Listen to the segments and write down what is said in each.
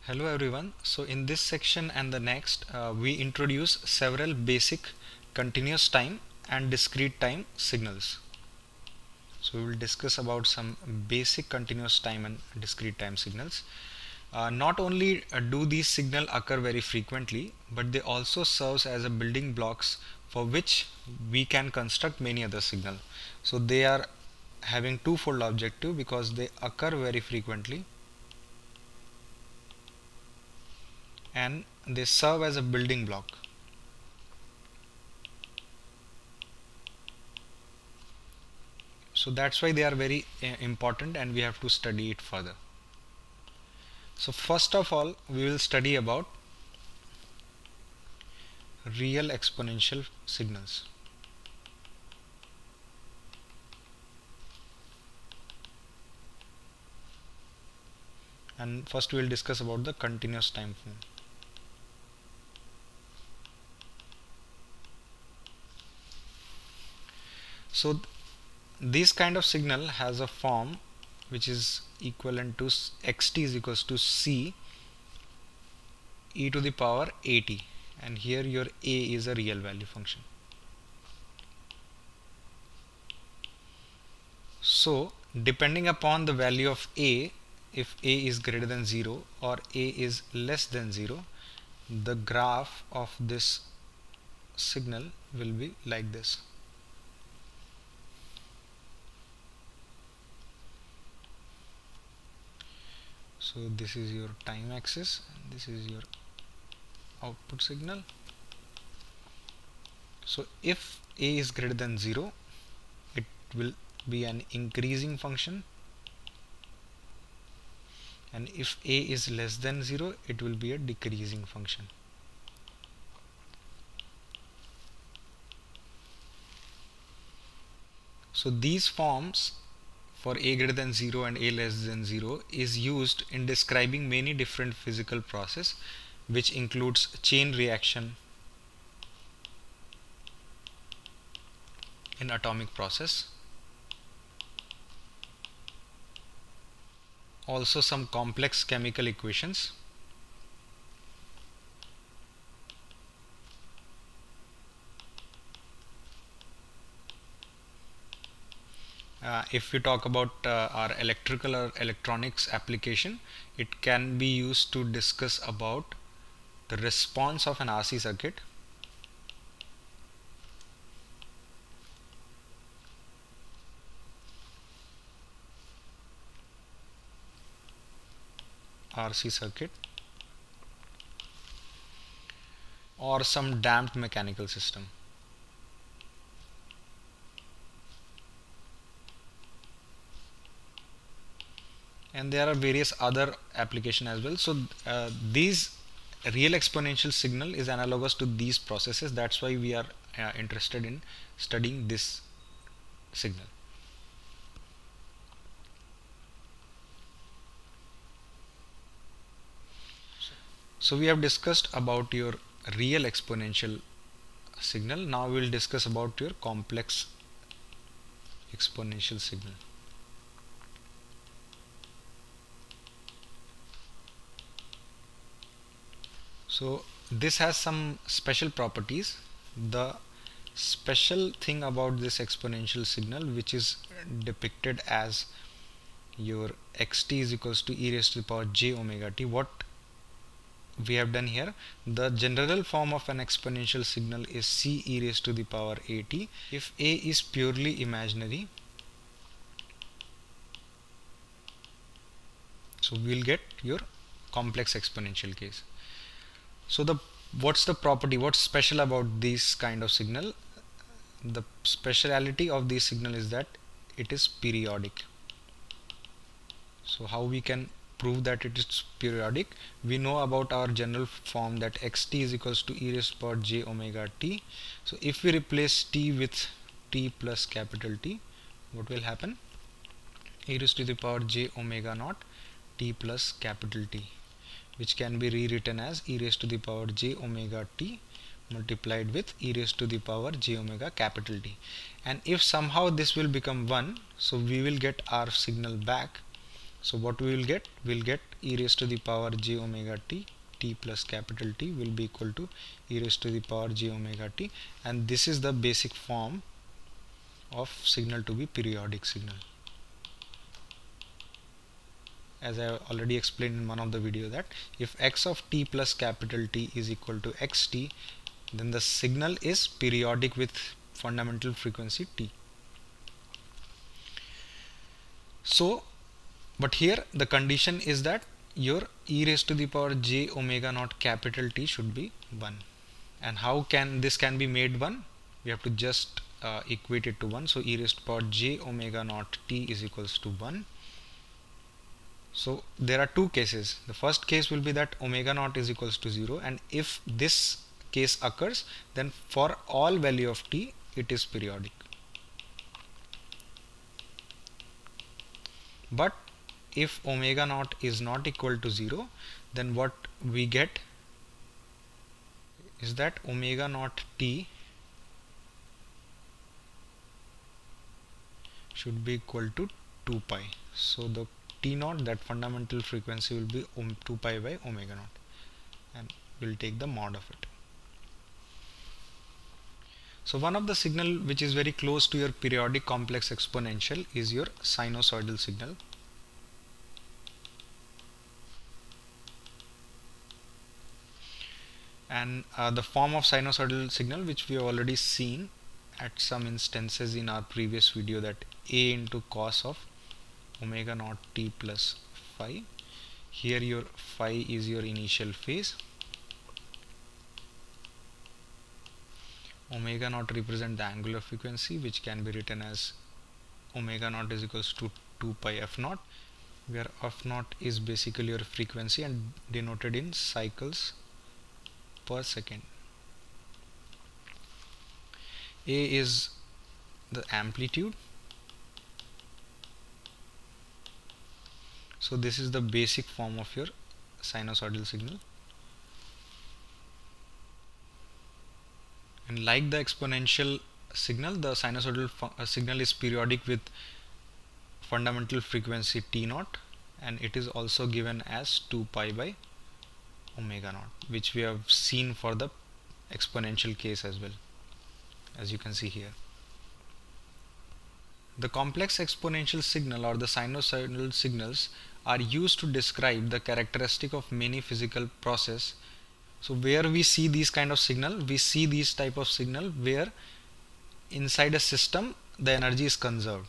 Hello everyone. So in this section and the next, we introduce several basic continuous time and discrete time signals. So we will discuss about some basic continuous time and discrete time signals. Not only do these signals occur very frequently, but they also serves as a building blocks for which we can construct many other signal. So they are having twofold objective because they occur very frequently and they serve as a building block. So that's why they are very important and we have to study it further. So first of all, we will study about real exponential signals. And first we will discuss about the continuous time form. So this kind of signal has a form which is equivalent to xt is equals to c e to the power at, and here your a is a real value function. So depending upon the value of a, if a is greater than 0 or a is less than 0, the graph of this signal will be like this. So this is your time axis and this is your output signal. So if a is greater than 0, it will be an increasing function, and if a is less than 0, it will be a decreasing function. So these forms for a greater than 0 and a less than 0 is used in describing many different physical process, which includes chain reaction in atomic process, also some complex chemical equations, if we talk about our electrical or electronics application, it can be used to discuss about the response of an RC circuit. RC circuit or some damped mechanical system. And there are various other application as well. So these real exponential signal is analogous to these processes. That's why we are interested in studying this signal. So we have discussed about your real exponential signal. Now we will discuss about your complex exponential signal. So this has some special properties. The special thing about this exponential signal, which is depicted as your xt is equals to e raised to the power j omega t, what we have done here, the general form of an exponential signal is c e raised to the power at. If a is purely imaginary, so we will get your complex exponential case. So what's the property, what's special about this kind of signal? The speciality of this signal is that it is periodic. So how we can prove that it is periodic? We know about our general form that xt is equals to e raised to the power j omega t. So if we replace t with t plus capital T, what will happen? E raised to the power j omega naught t plus capital T, which can be rewritten as e raised to the power j omega t multiplied with e raised to the power j omega capital T. And if somehow this will become 1, so we will get our signal back. So what we will get? We'll get e raised to the power j omega t, t plus capital T will be equal to e raised to the power j omega t, and this is the basic form of signal to be periodic signal. As I already explained in one of the video, that if x of t plus capital T is equal to xt, then the signal is periodic with fundamental frequency t. So, but here the condition is that your e raised to the power j omega naught capital T should be 1. And how can this can be made 1? We have to just equate it to 1. So e raised to the power j omega naught t is equals to 1. So there are two cases. The first case will be that omega naught is equals to 0, and if this case occurs, then for all value of t it is periodic. But if omega naught is not equal to 0, then what we get is that omega naught t should be equal to 2 pi. So the t naught, that fundamental frequency, will be 2 pi by omega naught, and we'll take the mod of it. So one of the signal which is very close to your periodic complex exponential is your sinusoidal signal. And the form of sinusoidal signal, which we have already seen at some instances in our previous video, that a into cos of omega naught t plus phi. Here your phi is your initial phase. Omega naught represent the angular frequency, which can be written as omega naught is equals to 2 pi f naught, where f naught is basically your frequency and denoted in cycles per second. A is the amplitude. So this is the basic form of your sinusoidal signal. And like the exponential signal, the sinusoidal signal is periodic with fundamental frequency t naught, and it is also given as 2 pi by omega naught, which we have seen for the exponential case as well, as you can see here. The complex exponential signal or the sinusoidal signals are used to describe the characteristic of many physical process. So where we see these kind of signal, we see these type of signal where inside a system the energy is conserved.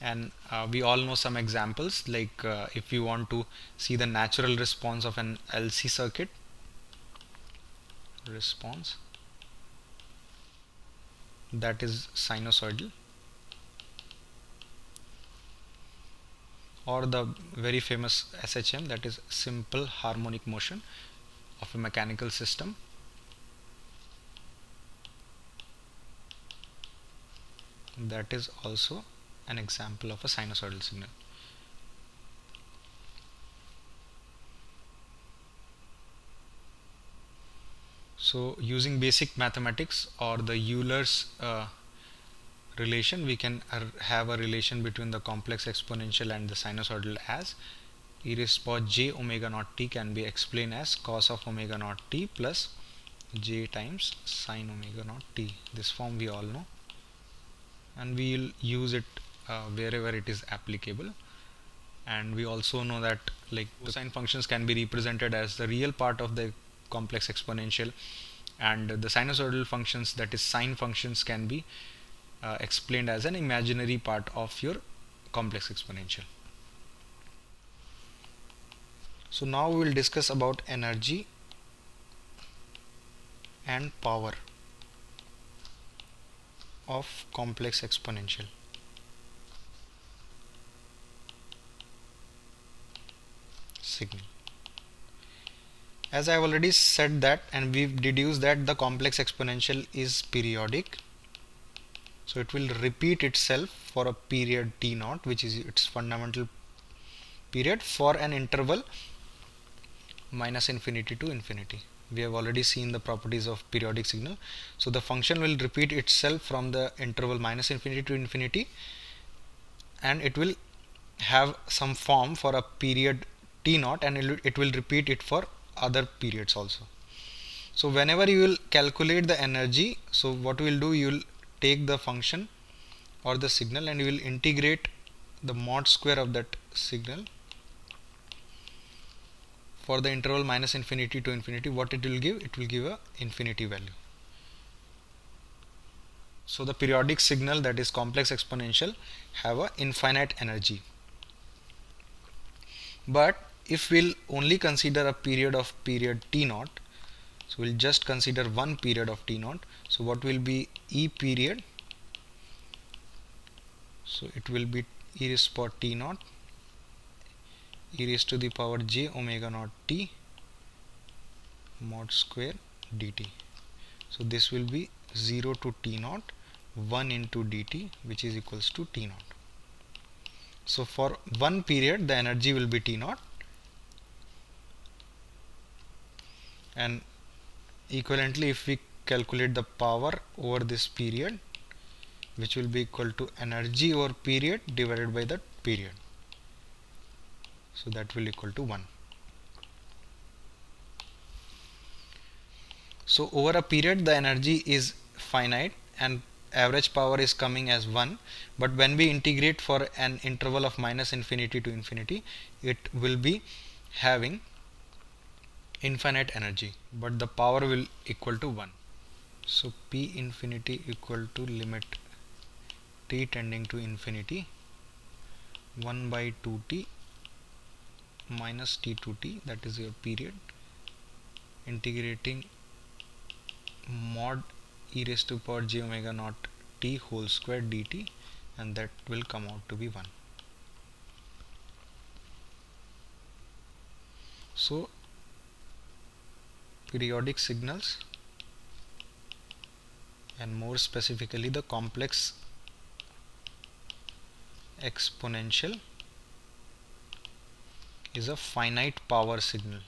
And we all know some examples, like if you want to see the natural response of an LC circuit, response that is sinusoidal, or the very famous SHM, that is simple harmonic motion of a mechanical system, that is also an example of a sinusoidal signal. So using basic mathematics or the Euler's relation, we can have a relation between the complex exponential and the sinusoidal as e raised to power j omega naught t can be explained as cos of omega naught t plus j times sin omega naught t. This form we all know, and we will use it wherever it is applicable. And we also know that like cosine functions can be represented as the real part of the complex exponential, and the sinusoidal functions, that is sine functions, can be explained as an imaginary part of your complex exponential. So now we will discuss about energy and power of complex exponential. Signal. As I have already said that, and we've deduced that the complex exponential is periodic, so it will repeat itself for a period t naught, which is its fundamental period, for an interval minus infinity to infinity. We have already seen the properties of periodic signal. So the function will repeat itself from the interval minus infinity to infinity, and it will have some form for a period t naught, and it will repeat it for other periods also. So whenever you will calculate the energy, so what we will do, you will take the function or the signal and you will integrate the mod square of that signal for the interval minus infinity to infinity. What it will give? It will give a infinity value. So the periodic signal, that is complex exponential, have a infinite energy. But if we'll only consider a period of period t naught, so we'll just consider one period of t naught. So what will be e period? So it will be e raised to t naught, e raised to the power j omega naught t mod square dt. So this will be 0 to t naught 1 into dt, which is equals to t naught. So for one period the energy will be t naught, and equivalently if we calculate the power over this period, which will be equal to energy over period divided by the period, so that will equal to 1. So over a period the energy is finite and average power is coming as 1, but when we integrate for an interval of minus infinity to infinity, it will be having infinite energy, but the power will equal to 1. So P infinity equal to limit t tending to infinity 1 by 2t minus t to t, that is your period, integrating mod e raised to power j omega naught t whole square dt, and that will come out to be 1. So periodic signals, and more specifically the complex exponential, is a finite power signal.